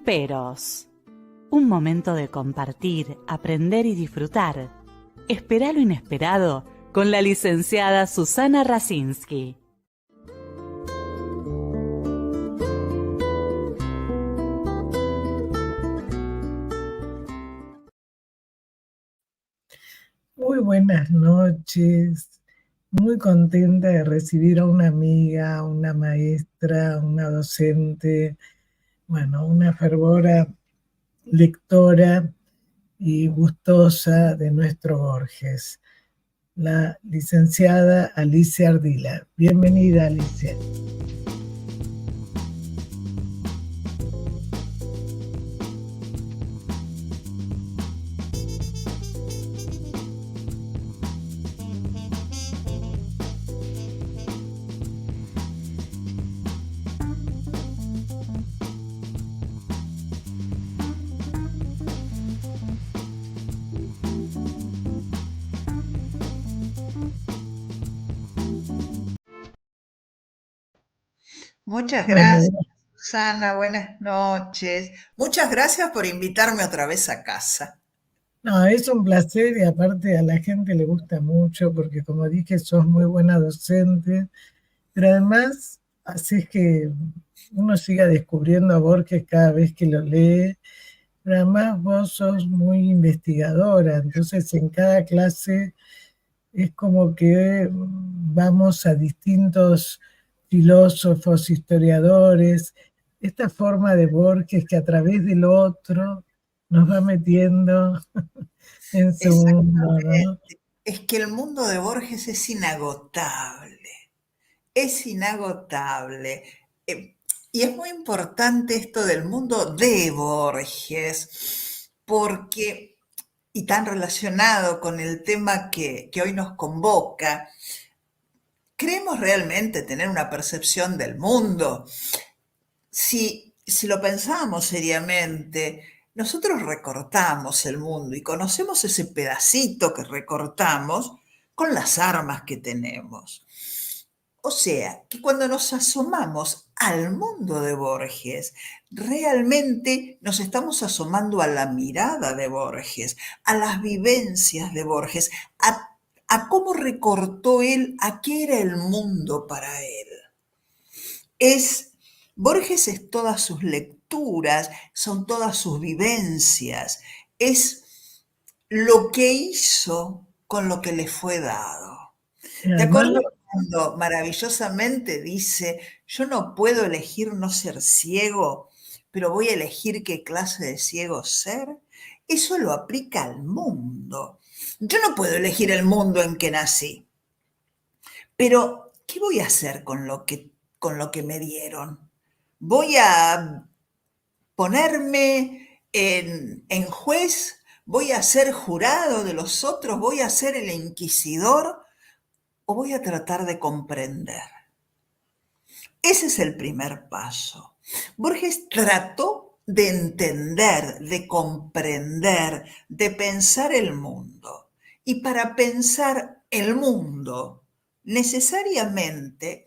Peros. Un momento de compartir, aprender y disfrutar. Espera lo inesperado con la licenciada Susana Rasinski. Muy buenas noches, muy contenta de recibir a una amiga, una maestra, una docente, bueno, una fervora lectora y gustosa de nuestro Borges, la licenciada Alicia Ardila. Bienvenida, Alicia. Muchas Bueno, gracias, Susana. Buenas noches. Muchas gracias por invitarme otra vez a casa. no, es un placer y aparte a la gente le gusta mucho porque como dije, sos muy buena docente, pero además haces que uno siga descubriendo a Borges cada vez que lo lee, pero además vos sos muy investigadora, entonces en cada clase es como que vamos a distintos filósofos, historiadores, esta forma de Borges que a través del otro nos va metiendo en su mundo, ¿no? Exactamente. Es que el mundo de Borges es inagotable. Es inagotable. Eh, y es muy importante esto del mundo de Borges, porque, y tan relacionado con el tema que hoy nos convoca, ¿creemos realmente tener una percepción del mundo? Si lo pensamos seriamente, nosotros recortamos el mundo y conocemos ese pedacito que recortamos con las armas que tenemos. O sea, que cuando nos asomamos al mundo de Borges, realmente nos estamos asomando a la mirada de Borges, a las vivencias de Borges, a cómo recortó él, a qué era el mundo para él. Es, Borges es todas sus lecturas, son todas sus vivencias, es lo que hizo con lo que le fue dado. Y ¿Te además, acordás cuando maravillosamente dice, yo no puedo elegir no ser ciego, pero voy a elegir qué clase de ciego ser? Eso lo aplica al mundo. Yo no puedo elegir el mundo en que nací, pero ¿qué voy a hacer con lo que me dieron? ¿Voy a ponerme en juez? ¿Voy a ser jurado de los otros? ¿Voy a ser el inquisidor? ¿O voy a tratar de comprender? Ese es el primer paso. Borges trató de entender, de comprender, de pensar el mundo. Y para pensar el mundo, necesariamente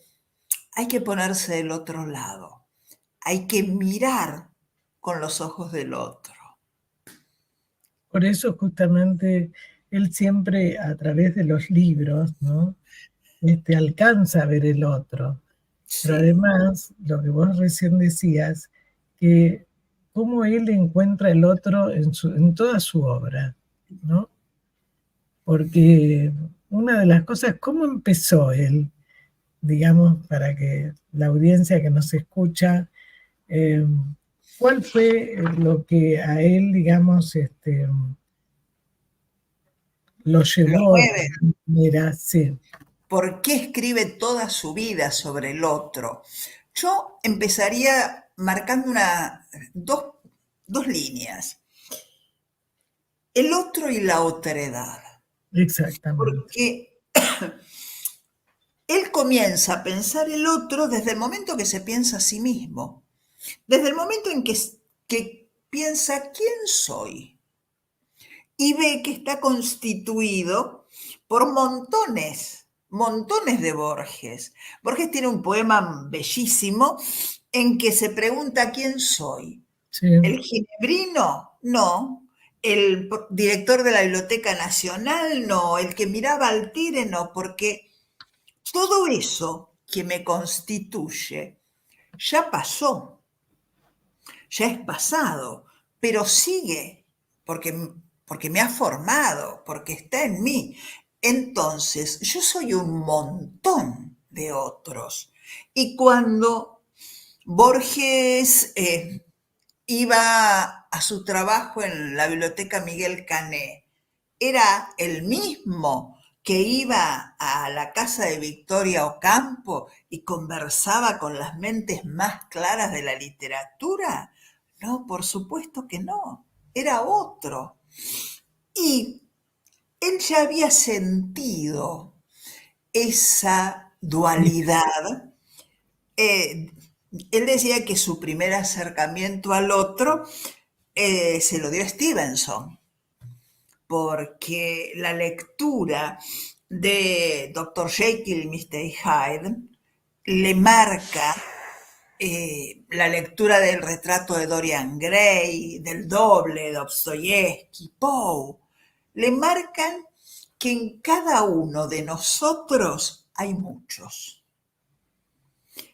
hay que ponerse del otro lado. Hay que mirar con los ojos del otro. por eso justamente él siempre a través de los libros, ¿no? Alcanza a ver el otro. Pero Sí, además, lo que vos recién decías, que cómo él encuentra el otro en toda su obra, ¿no? Porque una de las cosas, ¿cómo empezó él? Digamos, para que la audiencia que nos escucha, eh, ¿cuál fue lo que a él, digamos, lo lo llevó de mueve. alguna manera? Sí, ¿Por qué escribe toda su vida sobre el otro? Yo empezaría marcando dos líneas. El otro y la otredad. exactamente. Porque él comienza a pensar el otro desde el momento que se piensa a sí mismo. Desde el momento en que piensa quién soy. Y ve que está constituido por montones de Borges. Borges tiene un poema bellísimo en que se pregunta quién soy. Sí. El ginebrino, no. El director de la Biblioteca Nacional, no. El que miraba al Tigre, no. Porque todo eso que me constituye ya pasó, ya es pasado, pero sigue, porque me ha formado, porque está en mí. Entonces, yo soy un montón de otros. Y cuando Borges iba a su trabajo en la Biblioteca Miguel Cané, era el mismo que iba a la casa de Victoria Ocampo y conversaba con las mentes más claras de la literatura. No, por supuesto que no, era otro. Y él ya había sentido esa dualidad. Eh, Él decía que su primer acercamiento al otro se lo dio Stevenson, porque la lectura de Dr. Jekyll y Mr. Hyde le marca la lectura del retrato de Dorian Gray, del doble de Dostoyevsky, Poe, le marcan que en cada uno de nosotros hay muchos,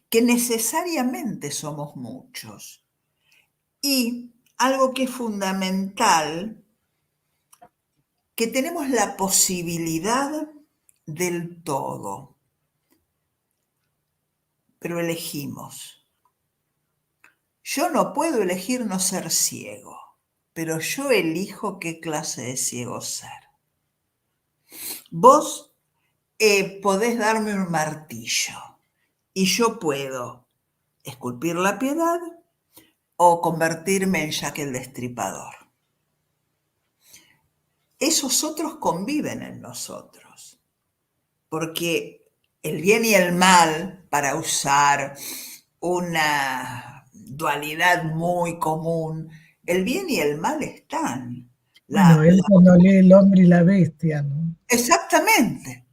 que necesariamente somos muchos. Y algo que es fundamental, que tenemos la posibilidad del todo, pero elegimos. Yo no puedo elegir no ser ciego, pero yo elijo qué clase de ciego ser. Vos podés darme un martillo y yo puedo esculpir la piedad o convertirme en Jack el Destripador. Esos otros conviven en nosotros, porque el bien y el mal, para usar una dualidad muy común, el bien y el mal están. Bueno, él cuando lee El hombre y la bestia, ¿no? Exactamente,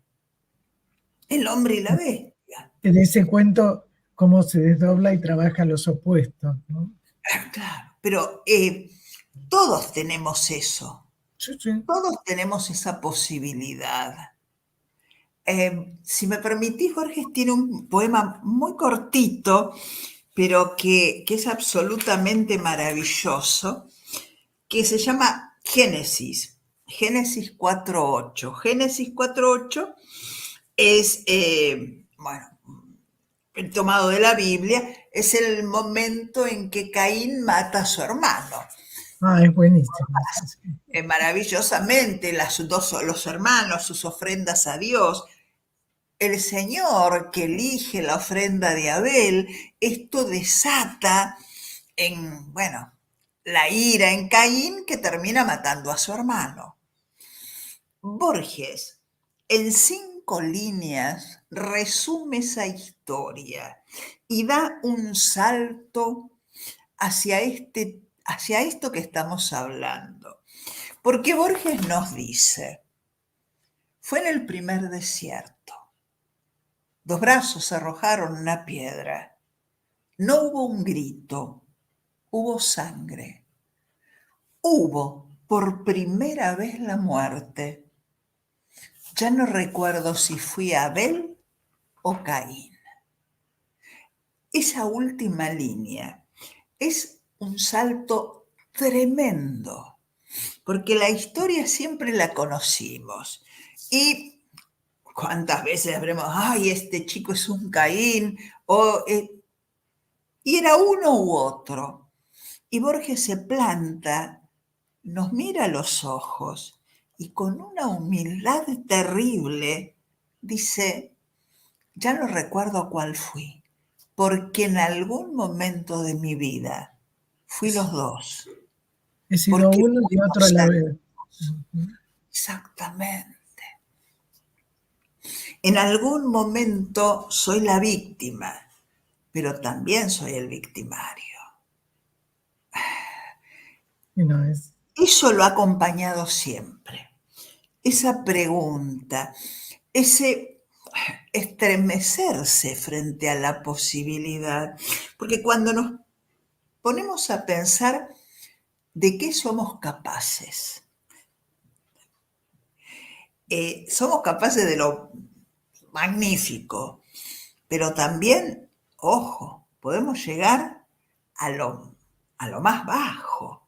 el hombre y la bestia. En ese cuento, cómo se desdobla y trabaja los opuestos, ¿no? Claro, pero todos tenemos eso, Sí, sí. todos tenemos esa posibilidad. Si me permitís, Borges tiene un poema muy cortito, pero que es absolutamente maravilloso, que se llama Génesis, Génesis 4.8. Génesis 4.8 es, bueno, tomado de la Biblia, es el momento en que Caín mata a su hermano. Ah, es buenísimo. Maravillosamente, los hermanos, sus ofrendas a Dios, el Señor que elige la ofrenda de Abel, esto desata en, bueno, la ira en Caín, que termina matando a su hermano. Borges, en 5 líneas, resume esa historia y da un salto hacia esto que estamos hablando. Porque Borges nos dice, fue en el primer desierto. 2 brazos se arrojaron una piedra. No hubo un grito, hubo sangre. Hubo por primera vez la muerte. Ya no recuerdo si fui Abel o Caín. Esa última línea es un salto tremendo, porque la historia siempre la conocimos. Y cuántas veces habremos, ay, este chico es un Caín, y era uno u otro. Y Borges se planta, nos mira a los ojos y con una humildad terrible dice, ya no recuerdo cuál fui, porque en algún momento de mi vida fui los dos. He sido Porque uno y otro a la vez. Exactamente. En algún momento soy la víctima, pero también soy el victimario. Y no es. Eso lo ha acompañado siempre. Esa pregunta, ese estremecerse frente a la posibilidad, porque cuando nos ponemos a pensar de qué somos capaces. Somos capaces de lo magnífico, pero también, ojo, podemos llegar a lo más bajo.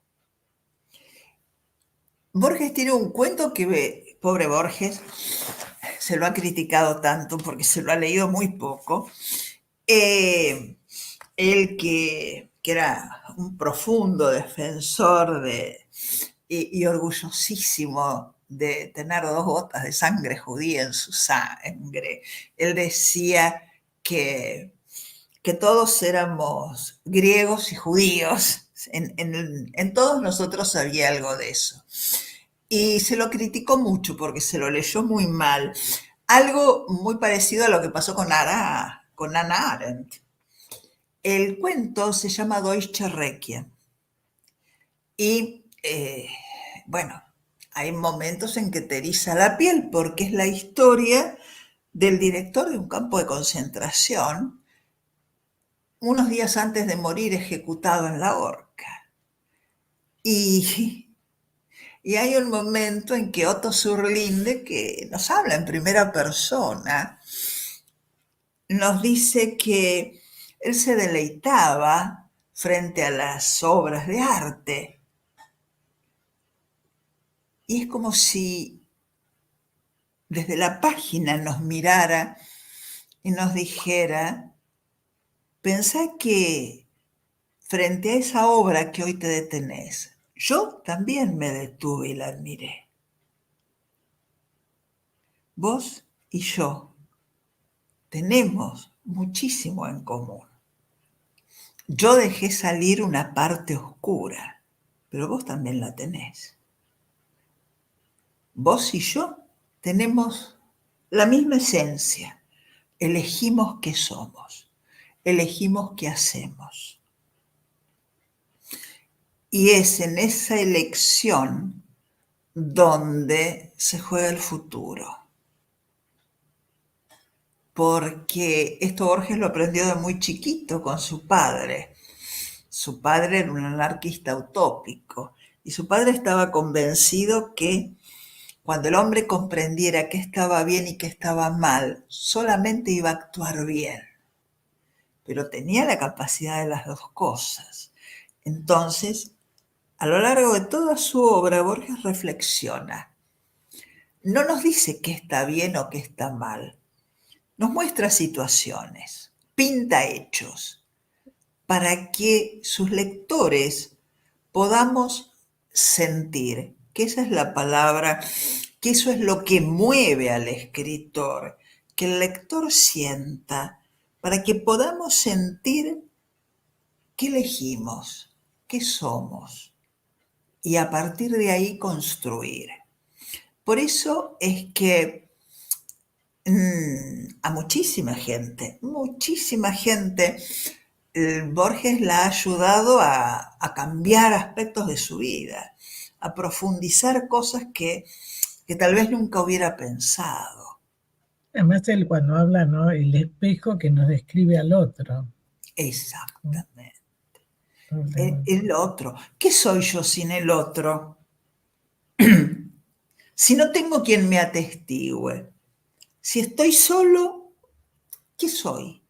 Borges tiene un cuento que, pobre Borges, se lo ha criticado tanto porque se lo ha leído muy poco. Él que era un profundo defensor y orgullosísimo de tener 2 gotas de sangre judía en su sangre. Él decía que todos éramos griegos y judíos. En todos nosotros había algo de eso. Y se lo criticó mucho porque se lo leyó muy mal. Algo muy parecido a lo que pasó con Hannah Arendt. El cuento se llama Deutsche Requiem. Y bueno, hay momentos en que te eriza la piel porque es la historia del director de un campo de concentración unos días antes de morir ejecutado en la horca. Y hay un momento en que Otto Zurlinde, que nos habla en primera persona, nos dice que él se deleitaba frente a las obras de arte. Y es como si desde la página nos mirara y nos dijera, pensá que frente a esa obra que hoy te detenés, yo también me detuve y la admiré. Vos y yo tenemos muchísimo en común. Yo dejé salir una parte oscura, pero vos también la tenés. Vos y yo tenemos la misma esencia. Elegimos qué somos, elegimos qué hacemos. Y es en esa elección donde se juega el futuro. Porque esto Borges lo aprendió de muy chiquito con su padre. Su padre era un anarquista utópico y su padre estaba convencido que cuando el hombre comprendiera qué estaba bien y qué estaba mal, solamente iba a actuar bien. Pero tenía la capacidad de las dos cosas. Entonces, a lo largo de toda su obra, Borges reflexiona. No nos dice qué está bien o qué está mal. Nos muestra situaciones, pinta hechos, para que sus lectores podamos sentir, que esa es la palabra, que eso es lo que mueve al escritor, que el lector sienta, para que podamos sentir qué elegimos, qué somos, y a partir de ahí construir. Por eso es que a muchísima gente, Borges la ha ayudado a cambiar aspectos de su vida, a profundizar cosas que tal vez nunca hubiera pensado. Además, él cuando habla, ¿no? El espejo que nos describe al otro. Exactamente. El otro. ¿Qué soy yo sin el otro? Si no tengo quien me atestigue, si estoy solo, ¿qué soy?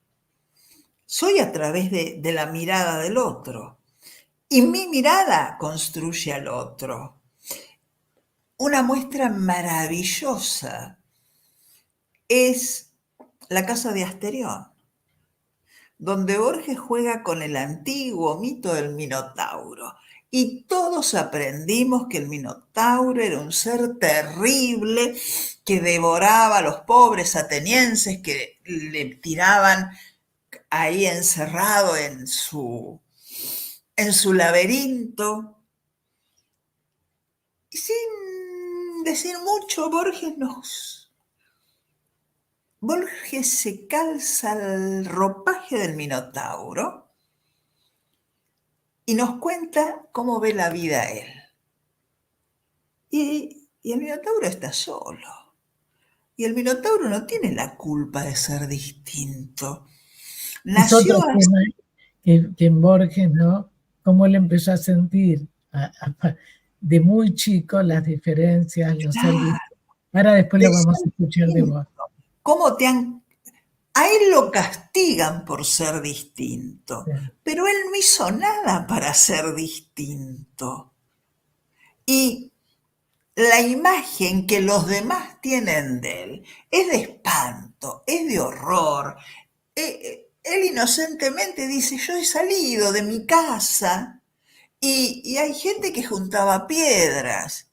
Soy a través de la mirada del otro. Y mi mirada construye al otro. Una muestra maravillosa es La casa de Asterión, donde Borges juega con el antiguo mito del Minotauro. Y todos aprendimos que el Minotauro era un ser terrible que devoraba a los pobres atenienses que le tiraban ahí encerrado en su laberinto. Y sin decir mucho, Borges se calza el ropaje del Minotauro y nos cuenta cómo ve la vida él. Y el Minotauro está solo. Y el Minotauro no tiene la culpa de ser distinto. Es otro tema que en Borges, ¿no? cómo él empezó a sentir de muy chico las diferencias, los ser Claro, distintos. Ahora después de lo vamos ser a escuchar de vos. distinto. ¿Cómo te han A él lo castigan por ser distinto, Sí, pero él no hizo nada para ser distinto. Y la imagen que los demás tienen de él es de espanto, es de horror. Él inocentemente dice, yo he salido de mi casa y hay gente que juntaba piedras.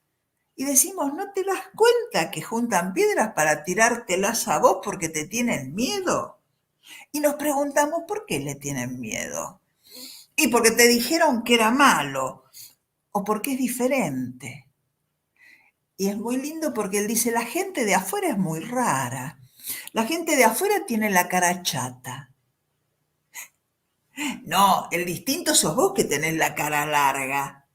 Y decimos, ¿no te das cuenta que juntan piedras para tirártelas a vos porque te tienen miedo? Y nos preguntamos, ¿por qué le tienen miedo? Y porque te dijeron que era malo o porque es diferente. Y es muy lindo porque él dice, la gente de afuera es muy rara. La gente de afuera tiene la cara chata. No, el distinto sos vos que tenés la cara larga.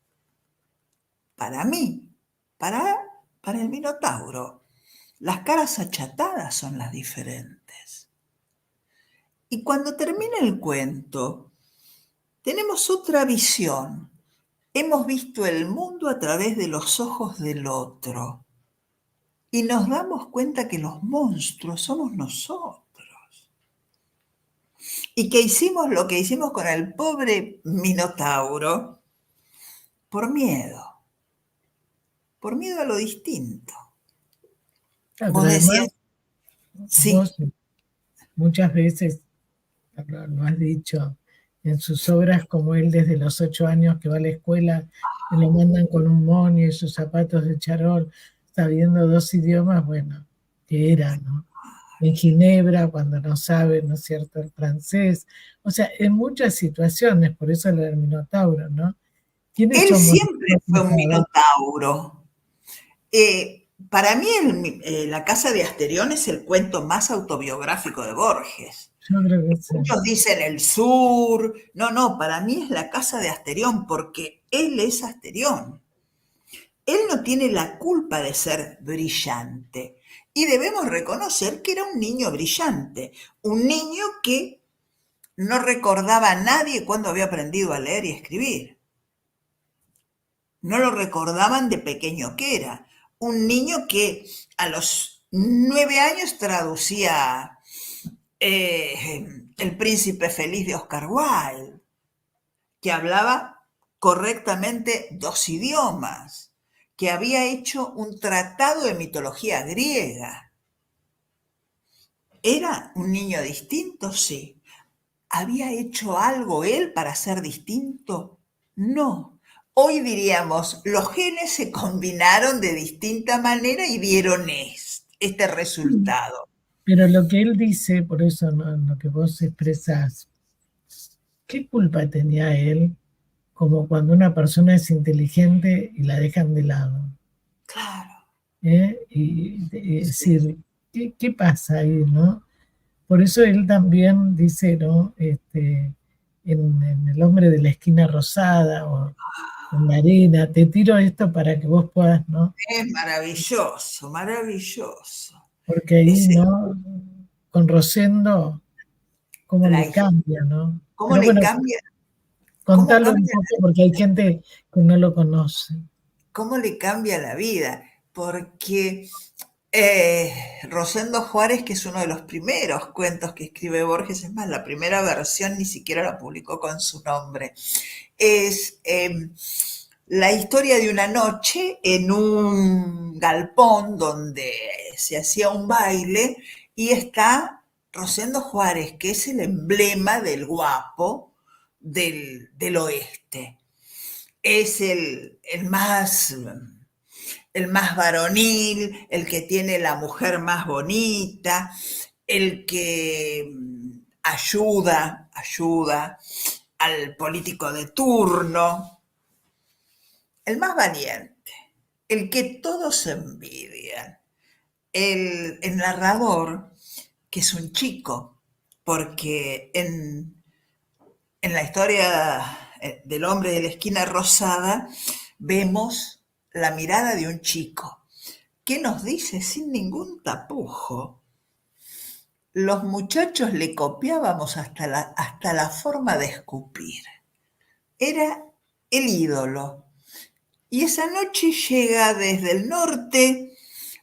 Para mí, para, para el Minotauro, las caras achatadas son las diferentes. Y cuando termina el cuento, tenemos otra visión. Hemos visto el mundo a través de los ojos del otro y nos damos cuenta que los monstruos somos nosotros y que hicimos lo que hicimos con el pobre Minotauro por miedo a lo distinto. ah, Vos pero además decías, sí, vos muchas veces lo has dicho en sus obras, como él desde los 8 años que va a la escuela, y lo mandan con un moño y sus zapatos de charol, sabiendo 2 idiomas, bueno, que era, ¿no? En Ginebra, cuando no sabe, ¿no es cierto?, el francés. O sea, en muchas situaciones, por eso lo del Minotauro, ¿no? ¿Quiénes él somos siempre fue nosotros un para Minotauro. Para mí La Casa de Asterión es el cuento más autobiográfico de Borges. Yo creo que sí. Muchos dicen el sur. No, no, para mí es la casa de Asterión, porque él es Asterión. Él no tiene la culpa de ser brillante. Y debemos reconocer que era un niño brillante, un niño que no recordaba a nadie cuando había aprendido a leer y escribir. No lo recordaban de pequeño que era. Un niño que a los 9 años traducía El Príncipe Feliz de Oscar Wilde, que hablaba correctamente 2 idiomas, que había hecho un tratado de mitología griega. ¿Era un niño distinto? Sí. ¿Había hecho algo él para ser distinto? No. Hoy diríamos, los genes se combinaron de distinta manera y dieron este resultado. Pero lo que él dice, por eso ¿no? Lo que vos expresás, ¿qué culpa tenía él como cuando una persona es inteligente y la dejan de lado? Claro. Es Sí. decir, ¿qué pasa ahí, no? Por eso él también dice, ¿no? En El hombre de la esquina rosada o en la arena, te tiro esto para que vos puedas, ¿no? Es maravilloso, maravilloso. Porque ahí, Ese, ¿no? Con Rosendo, cómo la, le cambia, ¿no? ¿Cómo Pero le bueno, cambia? ¿Cómo contalo un cambia poco porque hay gente que no lo conoce. cómo le cambia la vida? Porque Rosendo Juárez, que es uno de los primeros cuentos que escribe Borges, es más, la primera versión ni siquiera la publicó con su nombre, es la historia de una noche en un galpón donde se hacía un baile y está Rosendo Juárez, que es el emblema del guapo del oeste. Es el más varonil, el que tiene la mujer más bonita, el que ayuda al político de turno, el más valiente, el que todos envidian, el narrador, que es un chico, porque en la historia del hombre de la esquina rosada vemos la mirada de un chico que nos dice sin ningún tapujo, los muchachos le copiábamos hasta la forma de escupir. Era el ídolo. Y esa noche llega desde el norte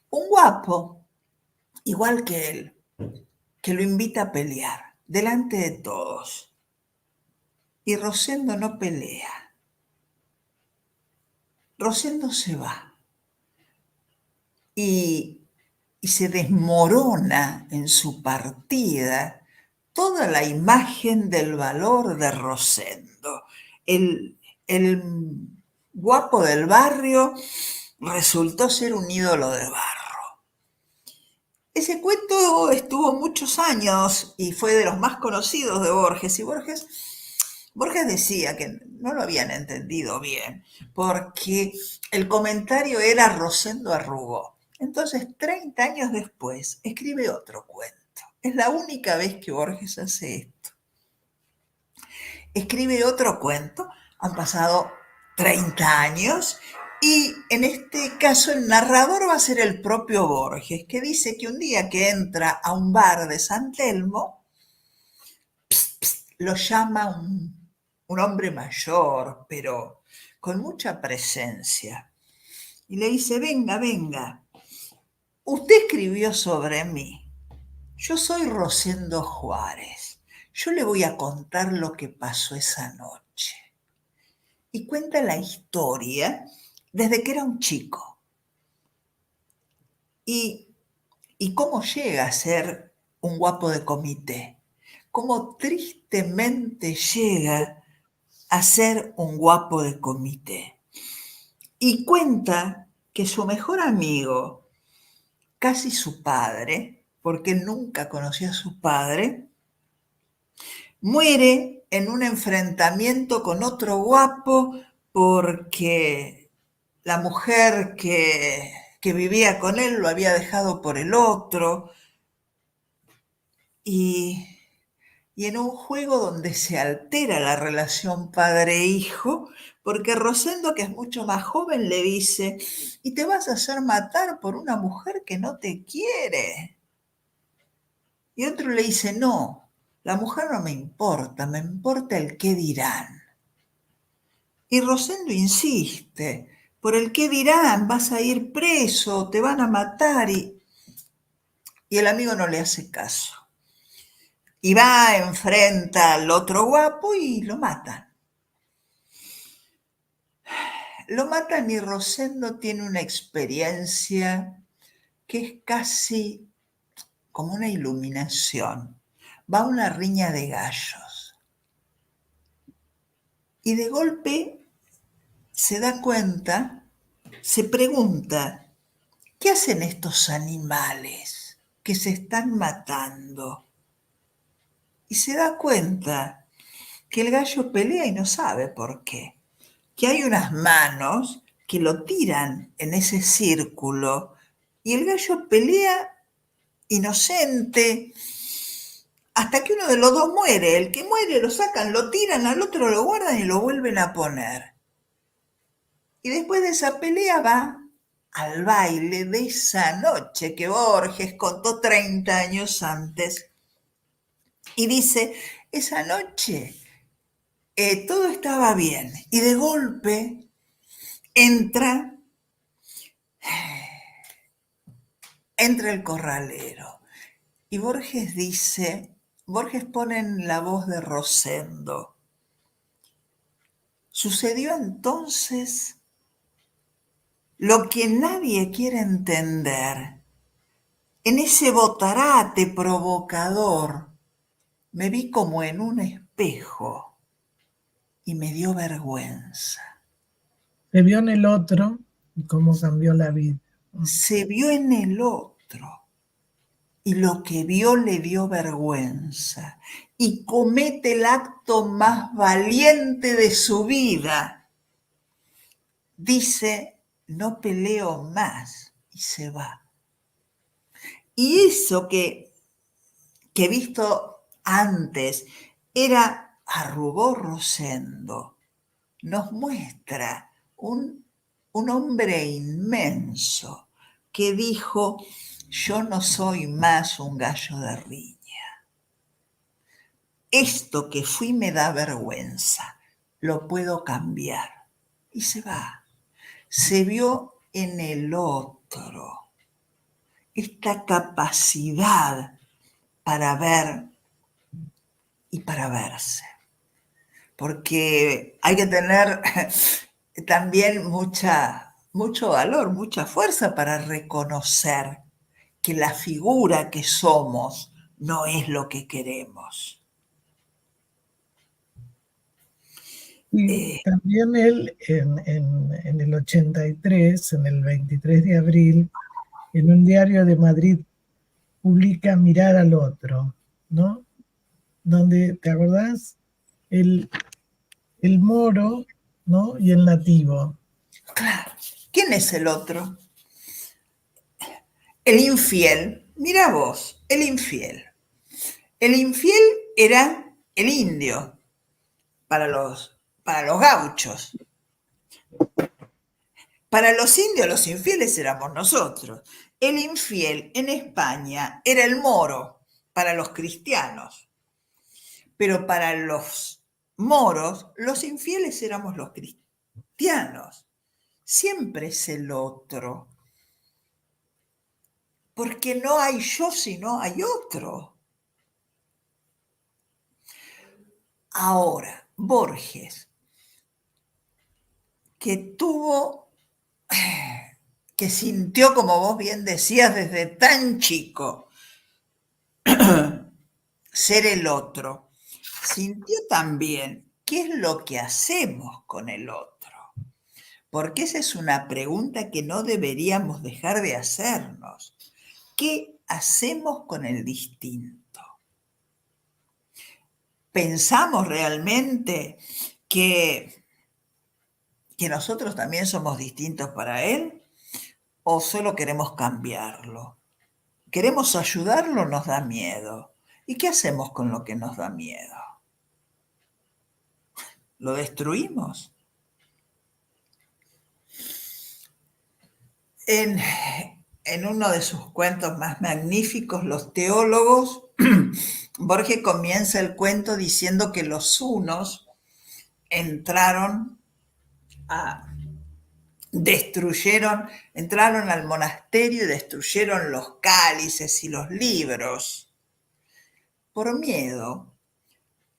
un guapo, igual que él, que lo invita a pelear, delante de todos. Y Rosendo no pelea. Rosendo se va y se desmorona en su partida toda la imagen del valor de Rosendo. El guapo del barrio resultó ser un ídolo de barro. Ese cuento estuvo muchos años y fue de los más conocidos de Borges. Y Borges decía que no lo habían entendido bien, porque el comentario era Rosendo arrugó. Entonces, 30 años después, escribe otro cuento. Es la única vez que Borges hace esto. Escribe otro cuento, han pasado 30 años, y en este caso el narrador va a ser el propio Borges, que dice que un día que entra a un bar de San Telmo, lo llama un hombre mayor, pero con mucha presencia, y le dice: venga, venga, usted escribió sobre mí, yo soy Rosendo Juárez, yo le voy a contar lo que pasó esa noche. Y cuenta la historia desde que era un chico. Y cómo llega a ser un guapo de comité. Cómo tristemente llega a ser un guapo de comité. Y cuenta que su mejor amigo, casi su padre, porque él nunca conoció a su padre, muere en un enfrentamiento con otro guapo porque la mujer que vivía con él lo había dejado por el otro. Y en un juego donde se altera la relación padre-hijo, porque Rosendo, que es mucho más joven, le dice: y te vas a hacer matar por una mujer que no te quiere. Y otro le dice: no, la mujer no me importa el qué dirán. Y Rosendo insiste: por el qué dirán, vas a ir preso, te van a matar. Y el amigo no le hace caso. Y va, enfrenta al otro guapo y lo matan. Lo matan y Rosendo tiene una experiencia que es casi como una iluminación. Va a una riña de gallos. Y de golpe se da cuenta, se pregunta: ¿qué hacen estos animales que se están matando? Y se da cuenta que el gallo pelea y no sabe por qué. Que hay unas manos que lo tiran en ese círculo y el gallo pelea inocente hasta que uno de los dos muere. El que muere lo sacan, lo tiran, al otro lo guardan y lo vuelven a poner. Y después de esa pelea va al baile de esa noche que Borges contó 30 años antes. Y dice: esa noche todo estaba bien y de golpe entra el corralero. Y Borges dice, Borges pone en la voz de Rosendo: sucedió entonces lo que nadie quiere entender. En ese botarate provocador me vi como en un espejo y me dio vergüenza. Se vio en el otro y cómo cambió la vida. Se vio en el otro y lo que vio le dio vergüenza y comete el acto más valiente de su vida. Dice: no peleo más, y se va. Y eso que he visto antes era arrugó Rosendo, nos muestra un hombre inmenso que dijo: yo no soy más un gallo de riña. Esto que fui me da vergüenza, lo puedo cambiar. y se va. Se vio en el otro esta capacidad para ver y para verse. Porque hay que tener también mucho valor, mucha fuerza para reconocer que la figura que somos no es lo que queremos. Y también él en el 83, en el 23 de abril, en un diario de Madrid, publica Mirar al otro, ¿no? Donde, ¿te acordás? El moro, ¿no? Y el nativo. Claro. ¿Quién es el otro? El infiel. Mira vos, el infiel. El infiel era el indio para los gauchos. Para los indios, los infieles éramos nosotros. El infiel en España era el moro para los cristianos. Pero para los moros, los infieles éramos los cristianos. Siempre es el otro. Porque no hay yo si no hay otro. Ahora, Borges, que sintió, como vos bien decías, desde tan chico, ser el otro, sintió también qué es lo que hacemos con el otro. Porque esa es una pregunta que no deberíamos dejar de hacernos. ¿Qué hacemos con el distinto? ¿Pensamos realmente que nosotros también somos distintos para él? ¿O solo queremos cambiarlo? ¿Queremos ayudarlo o nos da miedo? ¿Y qué hacemos con lo que nos da miedo? ¿Lo destruimos? En uno de sus cuentos más magníficos, Los teólogos, Borges comienza el cuento diciendo que los hunos entraron al monasterio y destruyeron los cálices y los libros por miedo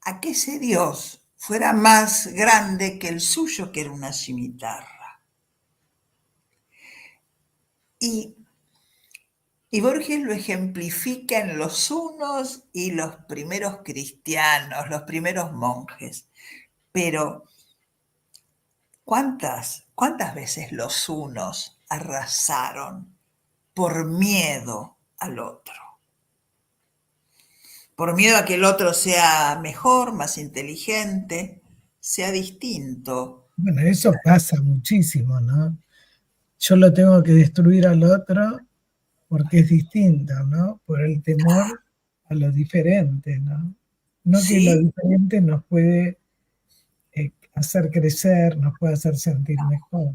a que ese Dios fuera más grande que el suyo, que era una cimitarra. Y Borges lo ejemplifica en los hunos y los primeros cristianos, los primeros monjes. Pero, ¿cuántas veces los hunos arrasaron por miedo al otro? Por miedo a que el otro sea mejor, más inteligente, sea distinto. Bueno, eso pasa muchísimo, ¿no? Yo lo tengo que destruir al otro porque es distinto, ¿no? Por el temor a lo diferente, ¿no? No que lo ¿Sí? diferente nos puede hacer crecer, nos puede hacer sentir mejor.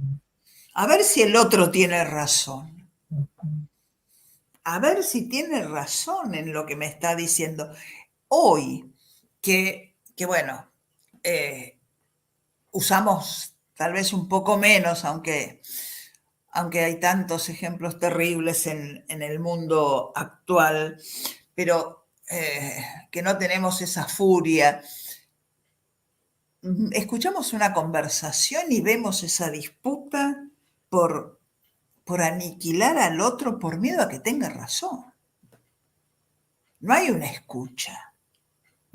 A ver si el otro tiene razón. A ver si tiene razón en lo que me está diciendo. Hoy, que bueno, usamos tal vez un poco menos, aunque hay tantos ejemplos terribles en el mundo actual, pero que no tenemos esa furia. Escuchamos una conversación y vemos esa disputa por aniquilar al otro por miedo a que tenga razón. No hay una escucha,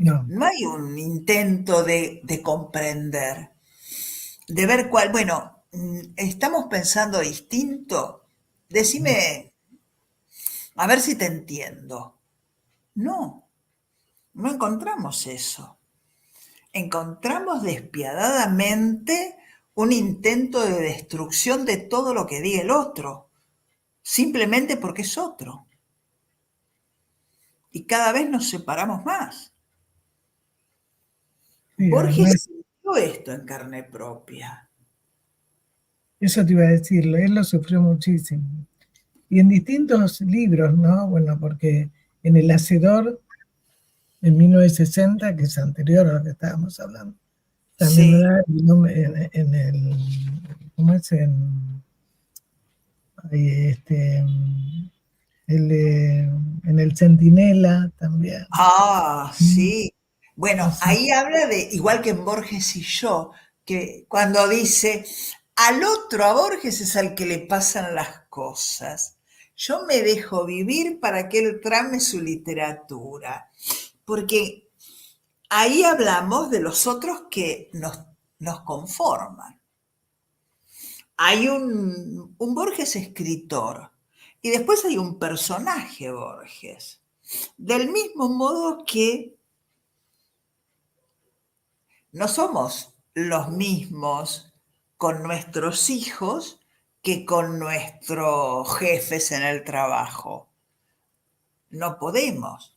No, no hay un intento de comprender, de ver cuál, bueno, estamos pensando distinto, decime, a ver si te entiendo. No, no encontramos eso. Encontramos despiadadamente un intento de destrucción de todo lo que diga el otro, simplemente porque es otro. Y cada vez nos separamos más. sí, Borges además, sintió esto en carne propia. eso te iba a decir, él lo sufrió muchísimo. Y en distintos libros, ¿no? Bueno, porque en El Hacedor, en 1960, que es anterior a lo que estábamos hablando, También Sí. era en el, ¿cómo es? Ahí, en el Centinela también. Ah, sí. O Bueno, sea, ahí habla de, igual que en Borges y yo, que cuando dice, al otro, a Borges es al que le pasan las cosas. Yo me dejo vivir para que él trame su literatura, porque ahí hablamos de los otros que nos conforman. Hay un Borges escritor y después hay un personaje Borges. Del mismo modo que no somos los mismos con nuestros hijos que con nuestros jefes en el trabajo. No podemos.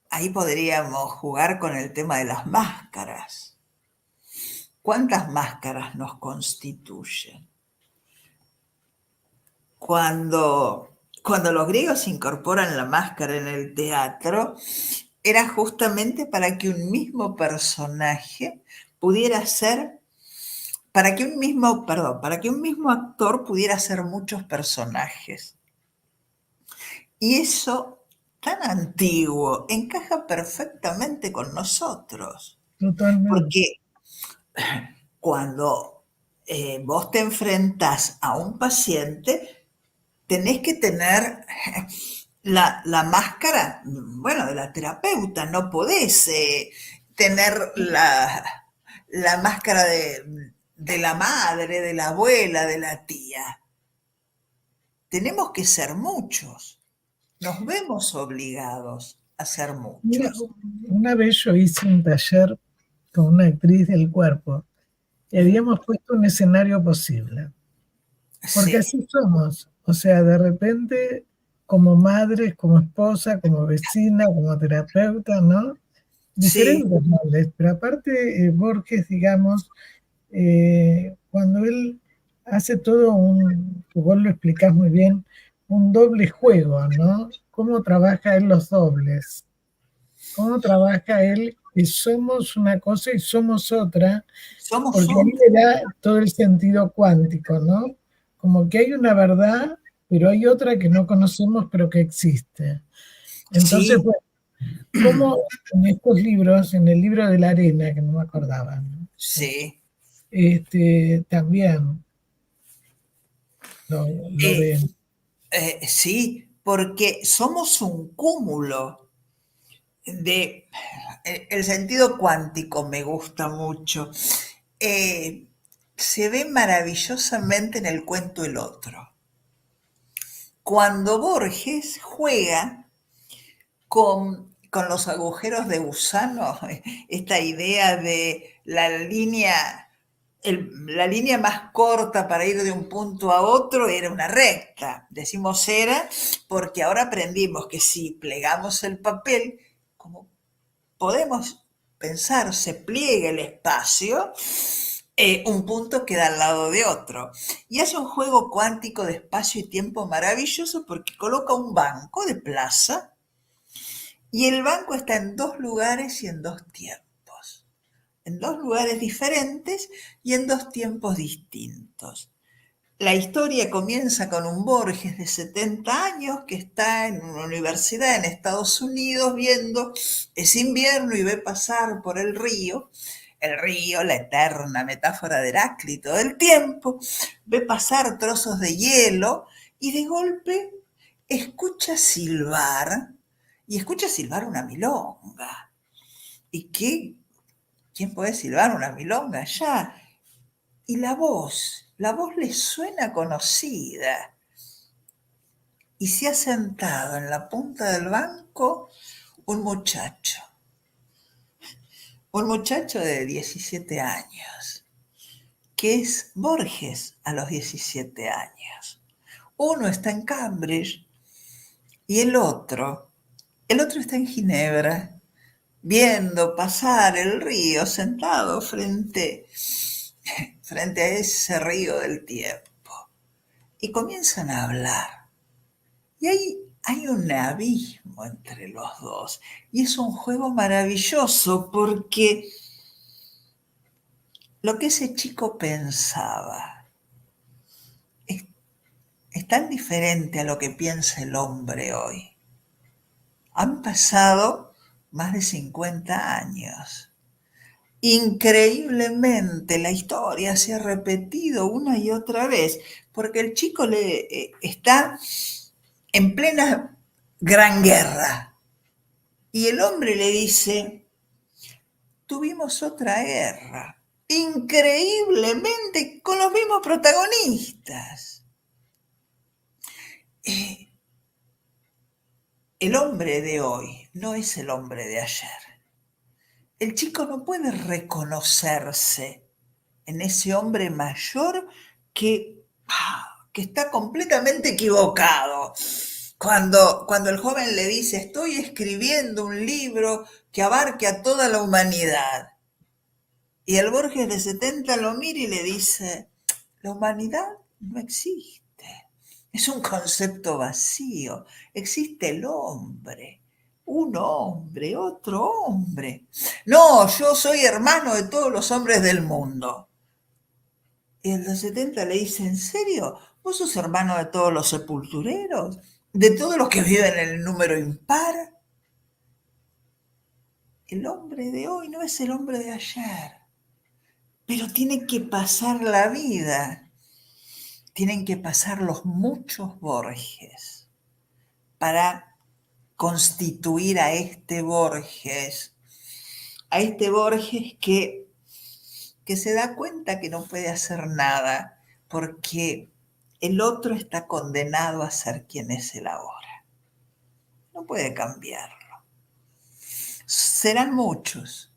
Ahí podríamos jugar con el tema de las máscaras. ¿Cuántas máscaras nos constituyen? Cuando los griegos incorporan la máscara en el teatro, era justamente para que un mismo personaje pudiera ser, para que un mismo actor pudiera ser muchos personajes. Y eso, tan antiguo, encaja perfectamente con nosotros. totalmente. Porque cuando vos te enfrentás a un paciente, tenés que tener la máscara, bueno, de la terapeuta, no podés tener la máscara de la madre, de la abuela, de la tía. Tenemos que ser muchos, nos vemos obligados a ser Mira, muchos. una vez yo hice un taller con una actriz del cuerpo y habíamos puesto un escenario posible, porque Sí, así somos, o sea, de repente como madres, como esposa, como vecina, como terapeuta, ¿no? sí, Diferentes roles, pero aparte Borges, digamos, cuando él hace todo vos lo explicás muy bien, un doble juego, ¿no? ¿Cómo trabaja él los dobles? ¿Cómo trabaja él que somos una cosa y somos otra? somos Porque ahí otros. le da todo el sentido cuántico, ¿no? Como que hay una verdad, pero hay otra que no conocemos, pero que existe. Entonces, Sí, bueno, como en estos libros, en el libro de la arena, que no me acordaba, ¿no? sí. También lo Eh, ven. sí, porque somos un cúmulo de... El sentido cuántico me gusta mucho. Eh, Se ve maravillosamente en el cuento El Otro. Cuando Borges juega con los agujeros de gusano, esta idea de la línea más corta para ir de un punto a otro era una recta. Decimos era porque ahora aprendimos que si plegamos el papel, como podemos pensar, se pliega el espacio, un punto queda al lado de otro. Y hace un juego cuántico de espacio y tiempo maravilloso porque coloca un banco de plaza y el banco está en dos lugares y en dos tiempos. En dos lugares diferentes y en dos tiempos distintos. La historia comienza con un Borges de 70 años que está en una universidad en Estados Unidos viendo, es invierno y ve pasar por el río, la eterna metáfora de Heráclito del tiempo, ve pasar trozos de hielo y de golpe escucha silbar y escucha silbar una milonga. ¿Y qué? ¿Quién puede silbar una milonga ya? Y la voz le suena conocida. Y se ha sentado en la punta del banco un muchacho de 17 años, que es Borges a los 17 años. Uno está en Cambridge y el otro está en Ginebra, viendo pasar el río sentado frente a ese río del tiempo. Y comienzan a hablar. Y hay un abismo entre los dos. Y es un juego maravilloso porque lo que ese chico pensaba es tan diferente a lo que piensa el hombre hoy. Han pasado más de 50 años. Increíblemente la historia se ha repetido una y otra vez, porque el chico está en plena gran guerra y el hombre le dice, tuvimos otra guerra, increíblemente con los mismos protagonistas. El hombre de hoy no es el hombre de ayer. El chico no puede reconocerse en ese hombre mayor que está completamente equivocado. Cuando el joven le dice, estoy escribiendo un libro que abarque a toda la humanidad. Y el Borges de 70 lo mira y le dice, la humanidad no existe. Es un concepto vacío. Existe el hombre. Un hombre, otro hombre. No, yo soy hermano de todos los hombres del mundo. Y el de 70 le dice, ¿en serio? ¿Vos sos hermano de todos los sepultureros? ¿De todos los que viven en el número impar? El hombre de hoy no es el hombre de ayer. Pero tiene que pasar la vida. Tienen que pasar los muchos Borges para constituir a este Borges que se da cuenta que no puede hacer nada porque el otro está condenado a ser quien es él ahora. No puede cambiarlo. Serán muchos.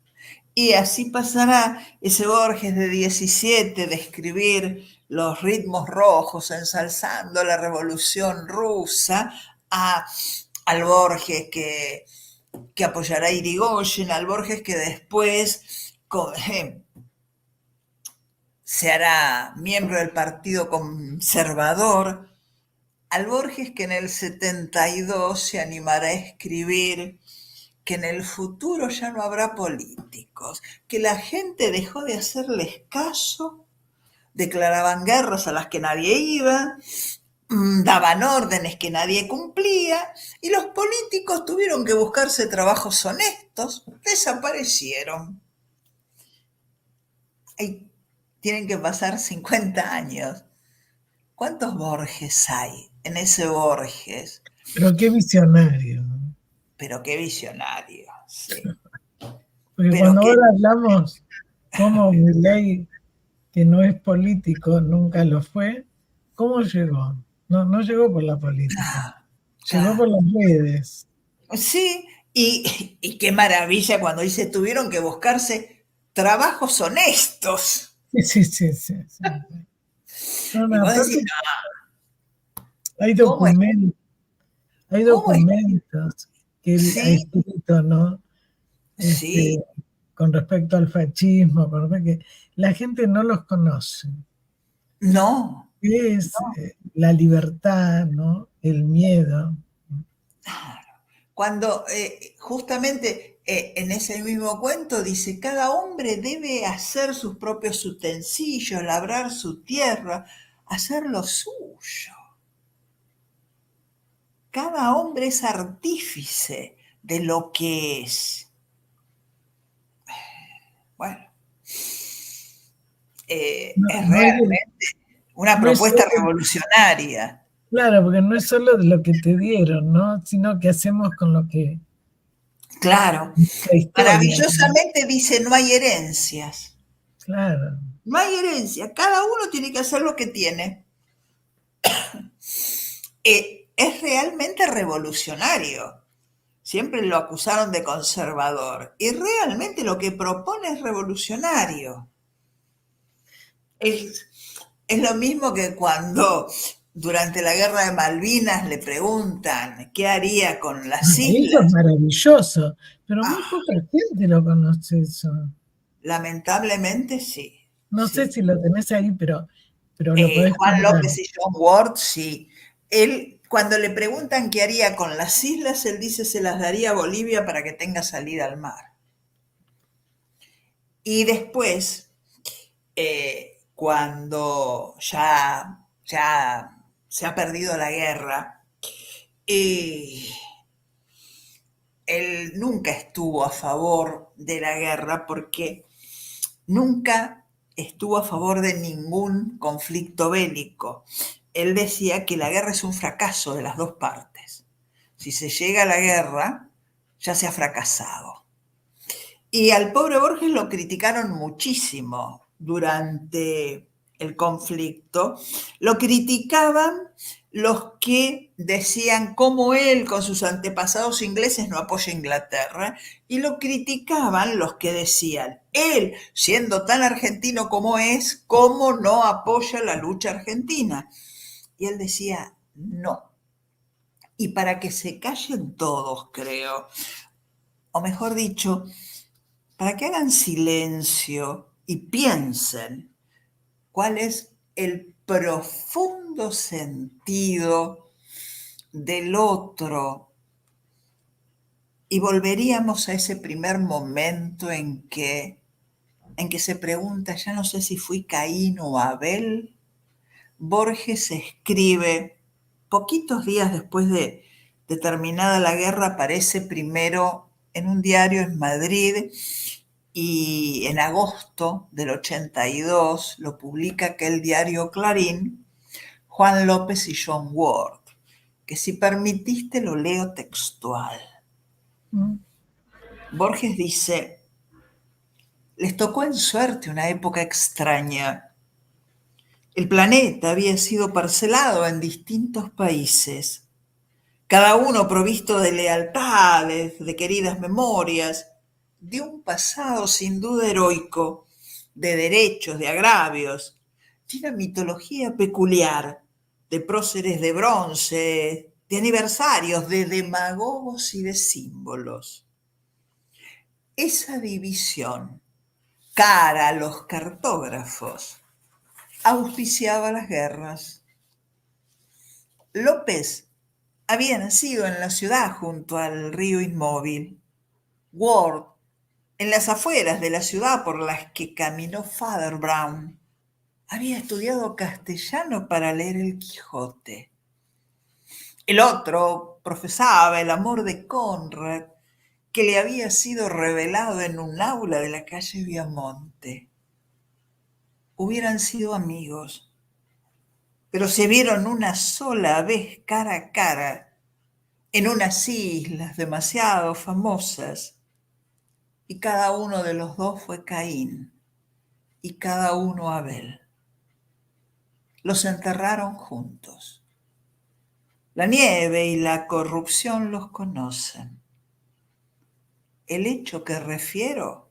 Y así pasará ese Borges de 17 de escribir los ritmos rojos ensalzando la revolución rusa al Borges que apoyará a Irigoyen, al Borges que después se hará miembro del Partido Conservador, al Borges que en el 72 se animará a escribir que en el futuro ya no habrá políticos, que la gente dejó de hacerles caso, declaraban guerras a las que nadie iba, daban órdenes que nadie cumplía, y los políticos tuvieron que buscarse trabajos honestos, desaparecieron. Y tienen que pasar 50 años. ¿Cuántos Borges hay en ese Borges? Pero qué visionario. Pero qué visionario, sí. Porque Pero cuando ahora hablamos como Milei, que no es político, nunca lo fue, ¿cómo llegó? No llegó por la política, llegó por las redes. Sí, y qué maravilla cuando dice tuvieron que buscarse trabajos honestos. Sí. Y vos decís, hay ¿cómo es? documentos que él ha Sí, escrito, ¿no? sí, Con respecto al fascismo, que la gente no los conoce. no. Es la libertad, ¿no? El miedo. Cuando justamente en ese mismo cuento dice, cada hombre debe hacer sus propios utensilios, labrar su tierra, hacer lo suyo. Cada hombre es artífice de lo que es. Bueno, es realmente una propuesta revolucionaria. Claro, porque no es solo de lo que te dieron, ¿no? Sino que hacemos con lo que... Claro, maravillosamente dice, no hay herencias. Claro. No hay herencia, cada uno tiene que hacer lo que tiene. Es realmente revolucionario. Siempre lo acusaron de conservador. Y realmente lo que propone es revolucionario. Es lo mismo que cuando durante la guerra de Malvinas le preguntan qué haría con las islas. Eso es maravilloso, pero muy poca gente lo conoce eso. Lamentablemente sí. No sé si lo tenés ahí, pero lo podés Juan contar. López y John Ward, sí. Él, cuando le preguntan qué haría con las islas, él dice se las daría a Bolivia para que tenga salida al mar. Y después, cuando ya se ha perdido la guerra, y él nunca estuvo a favor de la guerra porque nunca estuvo a favor de ningún conflicto bélico. Él decía que la guerra es un fracaso de las dos partes. Si se llega a la guerra, ya se ha fracasado. Y al pobre Borges lo criticaron muchísimo durante el conflicto. Lo criticaban los que decían cómo él con sus antepasados ingleses no apoya a Inglaterra, y lo criticaban los que decían, él, siendo tan argentino como es, ¿cómo no apoya la lucha argentina? Y él decía, no. Y para que se callen todos, creo, o mejor dicho, para que hagan silencio y piensen cuál es el profundo sentido del otro, y volveríamos a ese primer momento en que se pregunta, ya no sé si fui Caín o Abel. Borges escribe, poquitos días después de terminada la guerra, aparece primero en un diario en Madrid, y en agosto del 82 lo publica aquel diario Clarín, Juan López y John Ward, que si permitiste lo leo textual. Borges dice, les tocó en suerte una época extraña. El planeta había sido parcelado en distintos países, cada uno provisto de lealtades, de queridas memorias, de un pasado sin duda heroico, de derechos, de agravios, de una mitología peculiar, de próceres de bronce, de aniversarios, de demagogos y de símbolos. Esa división, cara a los cartógrafos, auspiciaba las guerras. López había nacido en la ciudad junto al río Inmóvil. Ward en las afueras de la ciudad por las que caminó Father Brown. Había estudiado castellano para leer el Quijote. El otro profesaba el amor de Conrad, que le había sido revelado en un aula de la calle Viamonte. Hubieran sido amigos, pero se vieron una sola vez cara a cara en unas islas demasiado famosas, y cada uno de los dos fue Caín y cada uno Abel. Los enterraron juntos. La nieve y la corrupción los conocen. El hecho que refiero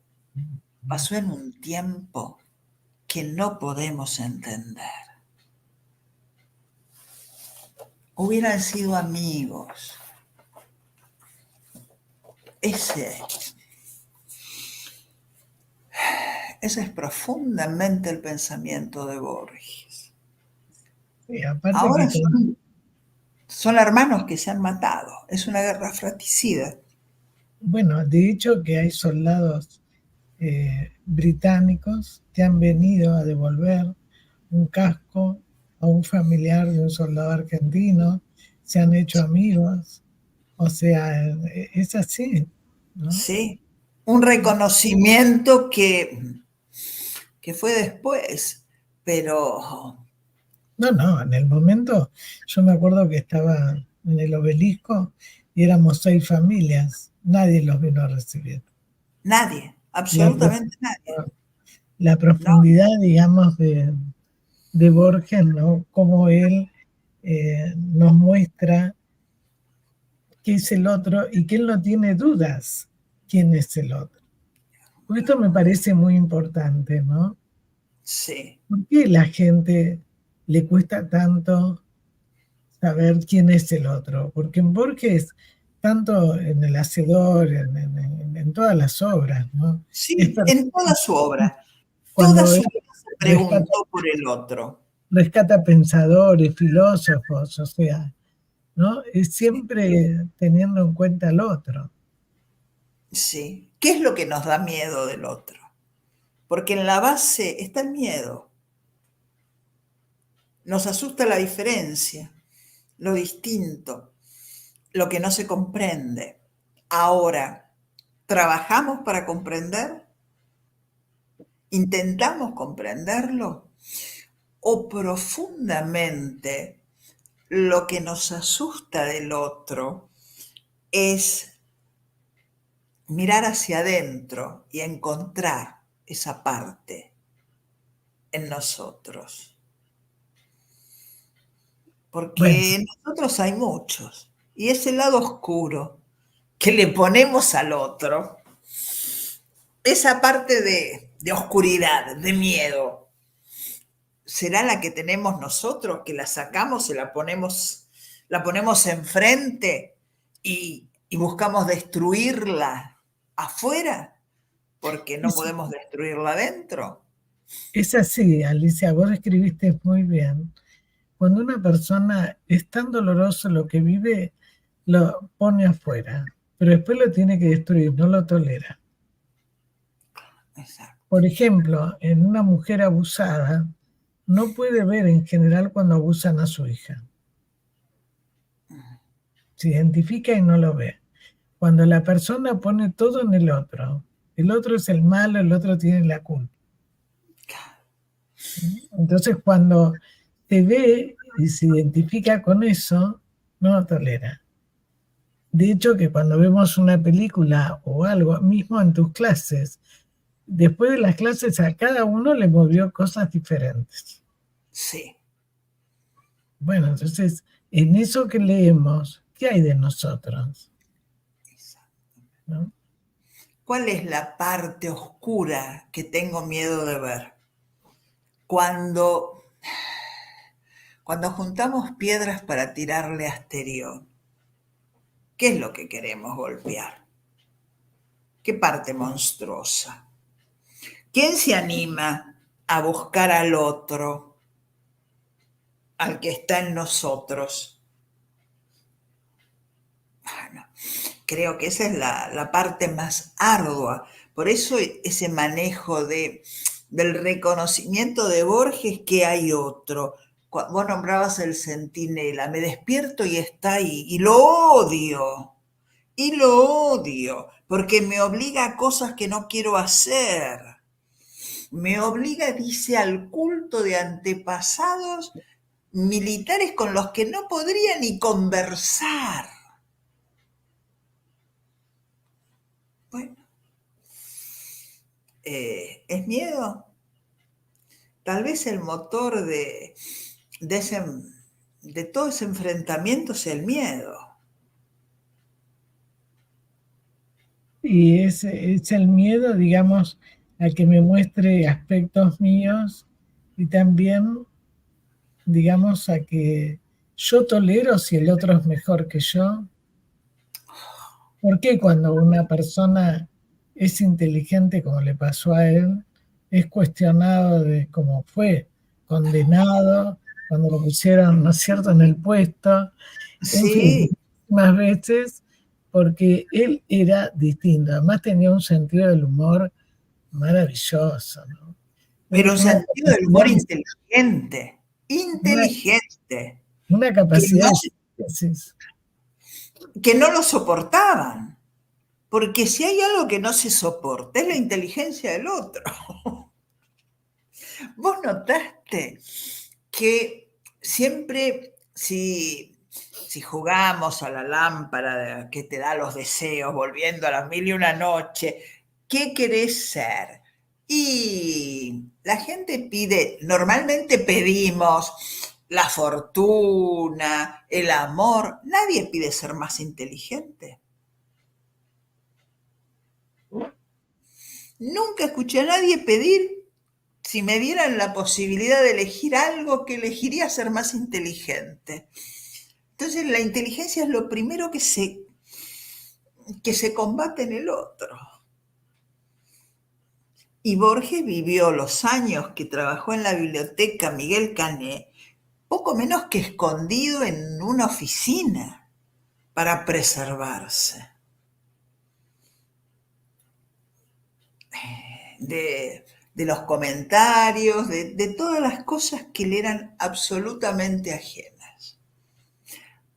pasó en un tiempo que no podemos entender. Hubieran sido amigos. Ese es profundamente el pensamiento de Borges. Sí, aparte Ahora que son hermanos que se han matado. Es una guerra fratricida. bueno, de hecho que hay soldados británicos que han venido a devolver un casco a un familiar de un soldado argentino, se han hecho amigos, o sea, es así, ¿no? Sí, un reconocimiento que fue después, pero No, en el momento yo me acuerdo que estaba en el obelisco y éramos 6 familias, nadie los vino a recibir. nadie, La, absolutamente nadie. la No, profundidad, digamos, de Borges, ¿no? Cómo él nos muestra qué es el otro y que él no tiene dudas quién es el otro. Porque esto me parece muy importante, ¿no? sí. ¿Por qué a la gente le cuesta tanto saber quién es el otro? Porque en Borges, tanto en El Hacedor, en todas las obras, ¿no? Es Sí, en toda su obra, toda cuando su él vida se rescata, preguntó por el otro. rescata pensadores, filósofos, o sea, ¿no? Es siempre teniendo en cuenta al otro. Sí. ¿Qué es lo que nos da miedo del otro? porque en la base está el miedo. Nos asusta la diferencia, lo distinto, lo que no se comprende. Ahora, ¿trabajamos para comprender? ¿Intentamos comprenderlo? ¿O profundamente lo que nos asusta del otro es mirar hacia adentro y encontrar esa parte en nosotros? Bueno, Porque en nosotros hay muchos, y ese lado oscuro que le ponemos al otro, esa parte de oscuridad, de miedo, ¿será la que tenemos nosotros, que la sacamos y la ponemos enfrente y buscamos destruirla afuera porque no es, podemos destruirla adentro? es así, Alicia, vos escribiste muy bien. Cuando una persona es tan doloroso lo que vive, lo pone afuera, pero después lo tiene que destruir, no lo tolera. Exacto. Por ejemplo, en una mujer abusada, no puede ver en general cuando abusan a su hija. Se identifica y no lo ve. Cuando la persona pone todo en el otro es el malo, el otro tiene la culpa. Entonces, cuando se ve y se identifica con eso, no lo tolera. De hecho, que cuando vemos una película o algo, mismo en tus clases, después de las clases a cada uno le movió cosas diferentes. Sí. Bueno, entonces, en eso que leemos, ¿qué hay de nosotros? ¿No? ¿Cuál es la parte oscura que tengo miedo de ver? Cuando, cuando juntamos piedras para tirarle a Asterión, ¿qué es lo que queremos golpear? ¿Qué parte monstruosa? ¿Quién se anima a buscar al otro, al que está en nosotros? Bueno, creo que esa es la parte más ardua. Por eso ese manejo del reconocimiento de Borges, que hay otro. Vos nombrabas el centinela, me despierto y está ahí, y lo odio, porque me obliga a cosas que no quiero hacer. Me obliga, dice, al culto de antepasados militares con los que no podría ni conversar. Bueno, ¿es miedo? Tal vez el motor de, ese, de todo ese enfrentamiento sea el miedo. Y es el miedo, digamos, a que me muestre aspectos míos y también, digamos, a que yo tolero si el otro es mejor que yo. ¿Por qué cuando una persona es inteligente, como le pasó a él, es cuestionado de cómo fue, condenado, cuando lo pusieron, ¿no es cierto?, en el puesto, en fin, Sí, más veces, porque él era distinto, además tenía un sentido del humor maravilloso, ¿no? pero un Una sentido del humor capacidad, inteligente, una, inteligente, una que capacidad no, de síntesis. que no lo soportaban. Porque si hay algo que no se soporta, es la inteligencia del otro. Vos notaste que siempre si jugamos a la lámpara que te da los deseos, volviendo a las 1001 noches, ¿qué querés ser? Y la gente pide, normalmente pedimos la fortuna, el amor, nadie pide ser más inteligente. Nunca escuché a nadie pedir, si me dieran la posibilidad de elegir algo, que elegiría ser más inteligente. Entonces la inteligencia es lo primero que se combate en el otro. Y Borges vivió los años que trabajó en la biblioteca Miguel Cané, poco menos que escondido en una oficina para preservarse de los comentarios, de todas las cosas que le eran absolutamente ajenas.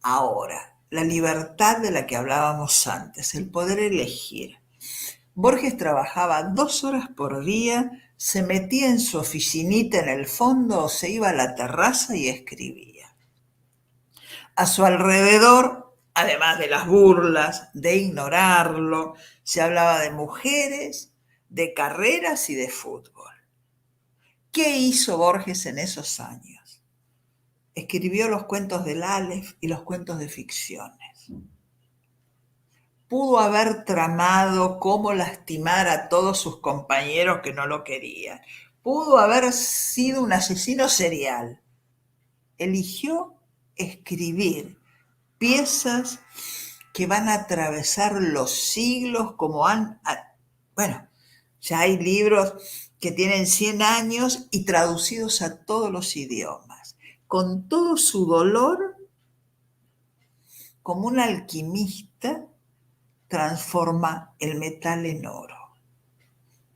Ahora, la libertad de la que hablábamos antes, el poder elegir. Borges trabajaba 2 horas por día, se metía en su oficinita en el fondo o se iba a la terraza y escribía. A su alrededor, además de las burlas, de ignorarlo, se hablaba de mujeres, de carreras y de fútbol. ¿Qué hizo Borges en esos años? Escribió los cuentos del Aleph y los cuentos de ficciones. Pudo haber tramado cómo lastimar a todos sus compañeros que no lo querían. Pudo haber sido un asesino serial. Eligió escribir piezas que van a atravesar los siglos como bueno, ya hay libros que tienen 100 años y traducidos a todos los idiomas. Con todo su dolor, como un alquimista, transforma el metal en oro.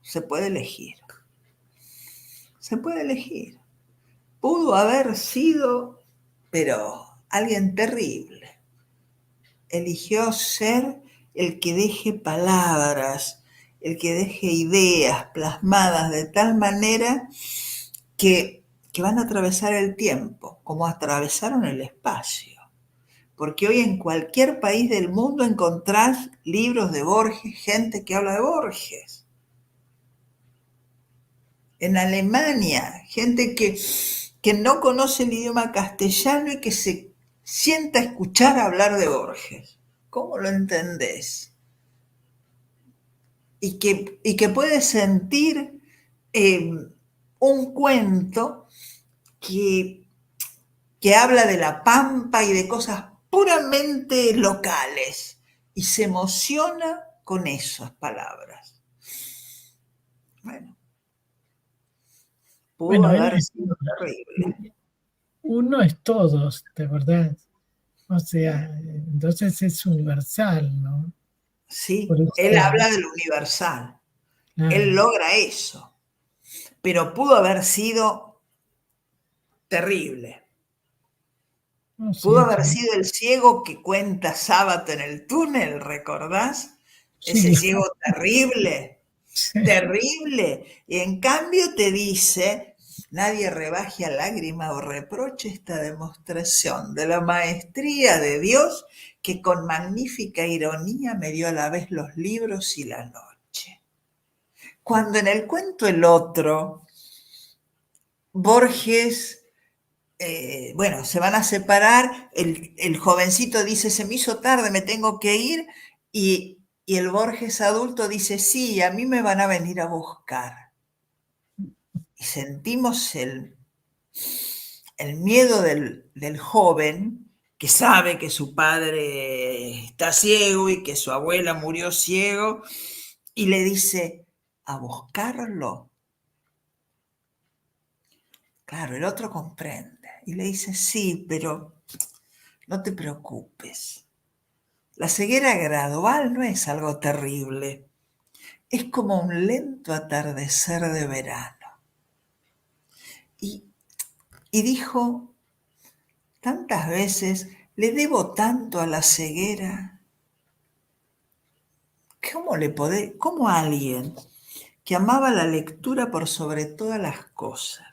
Se puede elegir. Se puede elegir. Pudo haber sido, pero alguien terrible. Eligió ser el que deje palabras, el que deje ideas plasmadas de tal manera que van a atravesar el tiempo, como atravesaron el espacio. Porque hoy en cualquier país del mundo encontrás libros de Borges, gente que habla de Borges. En Alemania, gente que no conoce el idioma castellano y que se sienta a escuchar hablar de Borges. ¿Cómo lo entendés? Y que puede sentir un cuento que habla de la pampa y de cosas puramente locales y se emociona con esas palabras. Bueno, pudo haber sido terrible. Uno es todos, de verdad. O sea, entonces es universal, ¿no? Sí, Por eso, él habla de lo universal. Él logra eso. Pero pudo haber sido terrible. no sé, Pudo haber sido el ciego que cuenta Sábato en el túnel, ¿recordás? Ese sí, ciego terrible, sí. terrible. Y en cambio te dice, nadie rebaje a lágrima o reproche esta demostración de la maestría de Dios que con magnífica ironía me dio a la vez los libros y la noche. Cuando en el cuento El Otro, Borges... bueno, se van a separar, el jovencito dice, se me hizo tarde, me tengo que ir, y el Borges adulto dice, sí, a mí me van a venir a buscar. Y sentimos el miedo del joven, que sabe que su padre está ciego y que su abuela murió ciego, y le dice, ¿a buscarlo? Claro, el otro comprende y le dice, sí, pero no te preocupes. La ceguera gradual no es algo terrible. Es como un lento atardecer de verano. Y dijo, tantas veces le debo tanto a la ceguera. ¿Cómo alguien que amaba la lectura por sobre todas las cosas,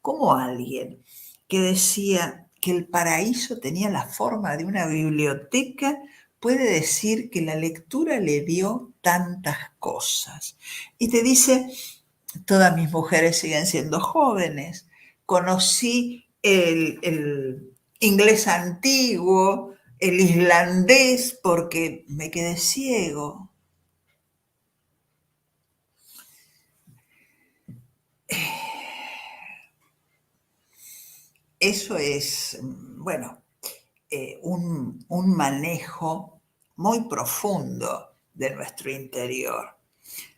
cómo alguien que decía que el paraíso tenía la forma de una biblioteca, puede decir que la lectura le dio tantas cosas? Y te dice, todas mis mujeres siguen siendo jóvenes, conocí el inglés antiguo, el islandés, porque me quedé ciego. Eso es, bueno, un manejo muy profundo de nuestro interior,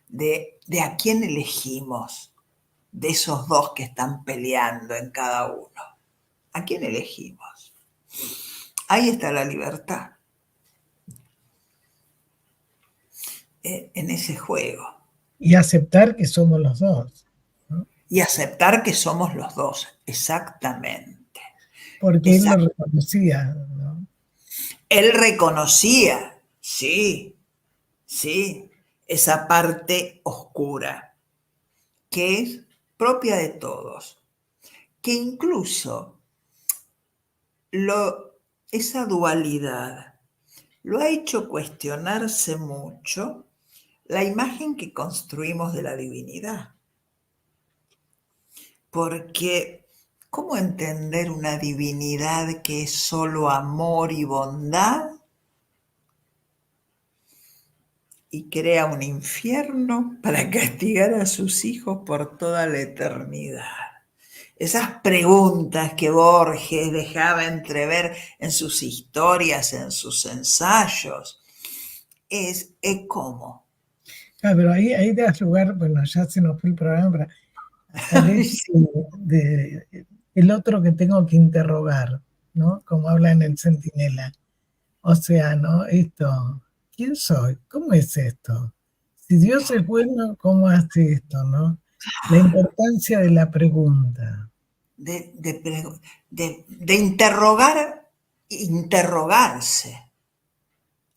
de a quién elegimos, de esos dos que están peleando en cada uno. ¿A quién elegimos? Ahí está la libertad, en ese juego. Y aceptar que somos los dos. Y aceptar que somos los dos, exactamente. Porque él lo reconocía, ¿no? Él reconocía, sí, sí, esa parte oscura, que es propia de todos, que incluso esa dualidad lo ha hecho cuestionarse mucho la imagen que construimos de la divinidad. Porque, ¿cómo entender una divinidad que es solo amor y bondad y crea un infierno para castigar a sus hijos por toda la eternidad? Esas preguntas que Borges dejaba entrever en sus historias, en sus ensayos, es ¿cómo? Ah, pero ahí das lugar, bueno, ya se nos fue el programa, al hecho de el otro que tengo que interrogar, ¿no? Como habla en el Centinela. O sea, ¿no? Esto, ¿quién soy? ¿Cómo es esto? Si Dios es bueno, ¿cómo hace esto, no? La importancia de la pregunta. De interrogar, interrogarse.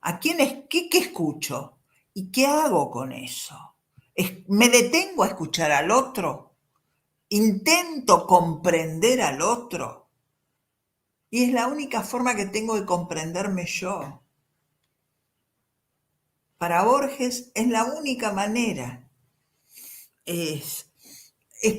¿A quién es, qué escucho? ¿Y qué hago con eso? ¿Me detengo a escuchar al otro? ¿Intento comprender al otro? Y es la única forma que tengo de comprenderme yo. Para Borges es la única manera. Es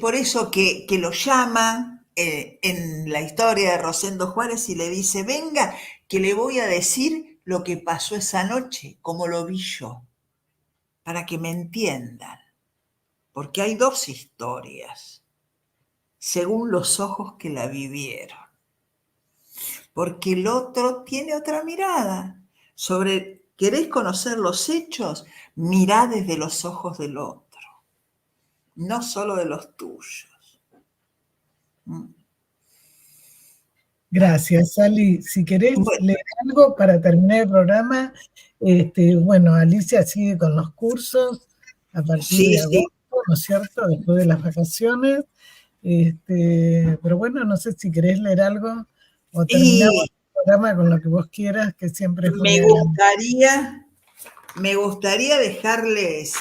por eso que lo llama en la historia de Rosendo Juárez y le dice, venga, que le voy a decir lo que pasó esa noche, como lo vi yo, para que me entiendan. Porque hay dos historias, según los ojos que la vivieron. Porque el otro tiene otra mirada. ¿Querés conocer los hechos? Mirá desde los ojos del otro, no solo de los tuyos. Gracias, Sally. Si querés Bueno, leer algo para terminar el programa, bueno, Alicia sigue con los cursos a partir sí, de sí. agosto, ¿no es cierto? Después de las vacaciones. Pero bueno, no sé si querés leer algo o terminamos Y el programa con lo que vos quieras, que siempre es muy me agradable. gustaría, me gustaría dejarles,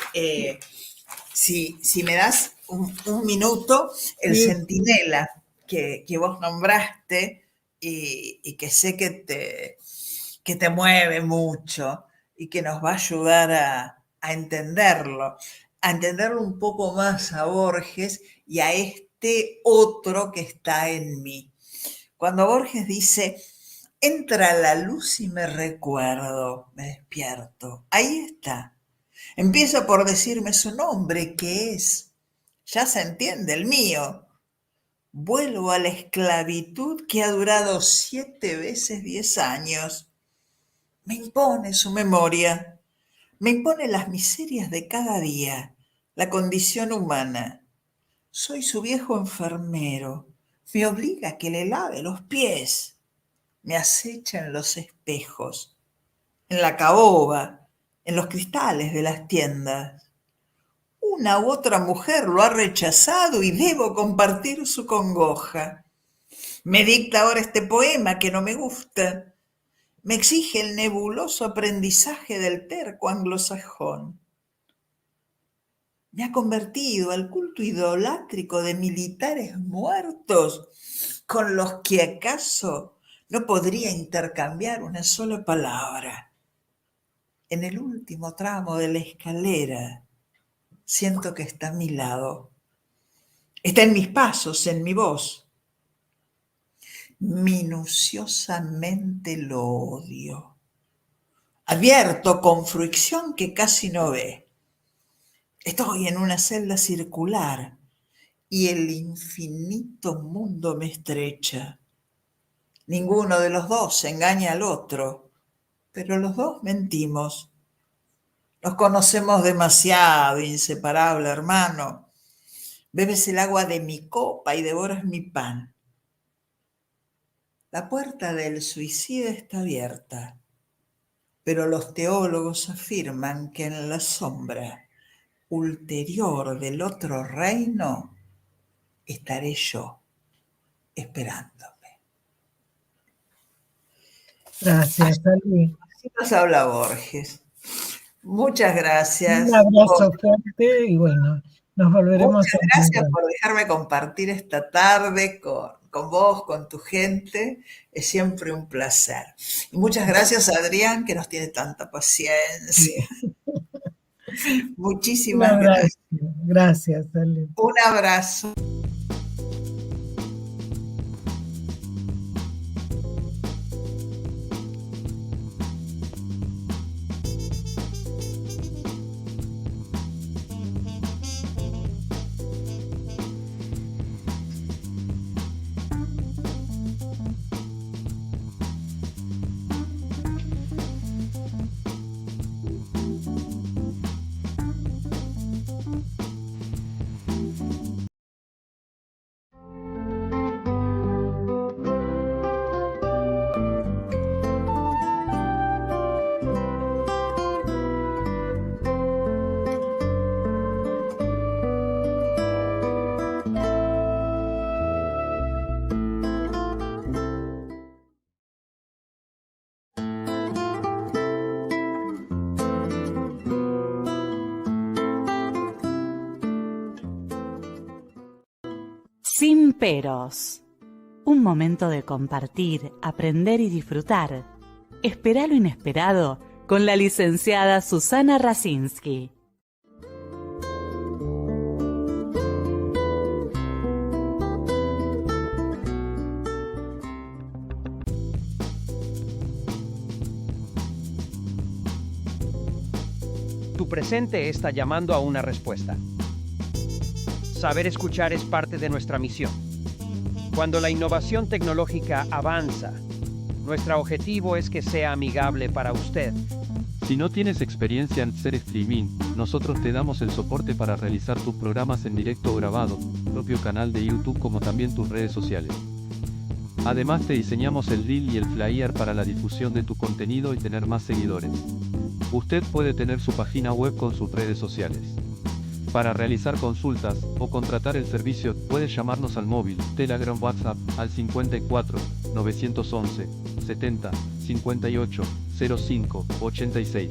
si me das un minuto, el Sí, Centinela que vos nombraste y que sé que te mueve mucho y que nos va a ayudar a entenderlo un poco más a Borges y a este otro que está en mí. Cuando Borges dice, entra la luz y me recuerdo, me despierto. Ahí está. Empieza por decirme su nombre, que es, ya se entiende, el mío. Vuelvo a la esclavitud que ha durado 7 veces 10 años. Me impone su memoria, me impone las miserias de cada día, la condición humana. Soy su viejo enfermero, me obliga a que le lave los pies, me acecha en los espejos, en la caoba, en los cristales de las tiendas. Una u otra mujer lo ha rechazado y debo compartir su congoja. Me dicta ahora este poema que no me gusta. Me exige el nebuloso aprendizaje del terco anglosajón. Me ha convertido al culto idolátrico de militares muertos con los que acaso no podría intercambiar una sola palabra. En el último tramo de la escalera siento que está a mi lado. Está en mis pasos, en mi voz. Minuciosamente lo odio. Advierto con fruición que casi no ve. Estoy en una celda circular y el infinito mundo me estrecha. Ninguno de los dos engaña al otro, pero los dos mentimos. Nos conocemos demasiado, inseparable hermano. Bebes el agua de mi copa y devoras mi pan. La puerta del suicida está abierta, pero los teólogos afirman que en la sombra ulterior del otro reino estaré yo esperándome. Gracias, Ali. Así nos habla Borges. Muchas gracias. Un abrazo fuerte y bueno, nos volveremos Muchas a gracias encontrar. por dejarme compartir esta tarde con vos, con tu gente. Es siempre un placer. Y muchas gracias a Adrián, que nos tiene tanta paciencia. Un Muchísimas abrazo. gracias. Gracias, Ali. Un abrazo. Sin peros. Un momento de compartir, aprender y disfrutar. Espera lo inesperado con la licenciada Susana Rasinski. Tu presente está llamando a una respuesta. Saber escuchar es parte de nuestra misión. Cuando la innovación tecnológica avanza, nuestro objetivo es que sea amigable para usted. Si no tienes experiencia en hacer streaming, nosotros te damos el soporte para realizar tus programas en directo o grabado, propio canal de YouTube como también tus redes sociales. Además te diseñamos el reel y el flyer para la difusión de tu contenido y tener más seguidores. Usted puede tener su página web con sus redes sociales. Para realizar consultas o contratar el servicio, puedes llamarnos al móvil, Telegram, WhatsApp, al 54 911 70 58 05 86.